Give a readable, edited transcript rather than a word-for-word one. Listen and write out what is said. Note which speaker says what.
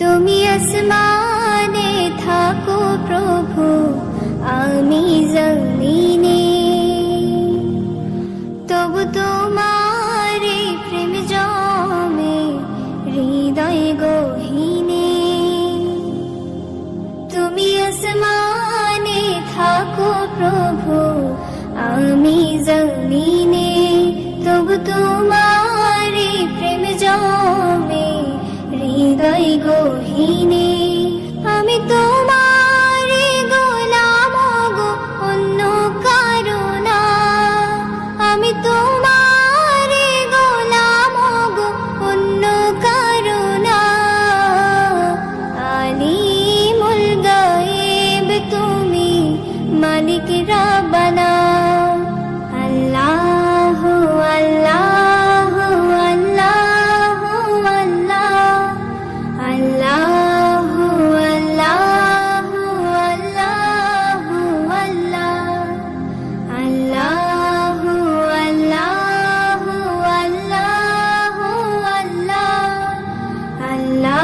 Speaker 1: তুমি আসমানে থাকো প্রভু, আমি জমিনে, তবু তোমার এই প্রেম জমে হৃদয় গহীনে। তুমি আসমানে থাকো প্রভু, আমি জমিনে, তবু তোমার এই প্রেম জমে হৃদয় গহীনে। আমি তোমার গোলাম গো, অন্য কারো না। আমি তোমার গোলাম গো, অন্য কারো না। আলিমুল গায়েব তুমি, মালিক রাব্বানা। আল্লাহ আল্লাহ আল্লাহ আল্লাহ আল্লাহ আল্লাহ আল্লাহ আল্লাহ আল্লাহ আল্লাহ আল্লাহ আল্লাহ।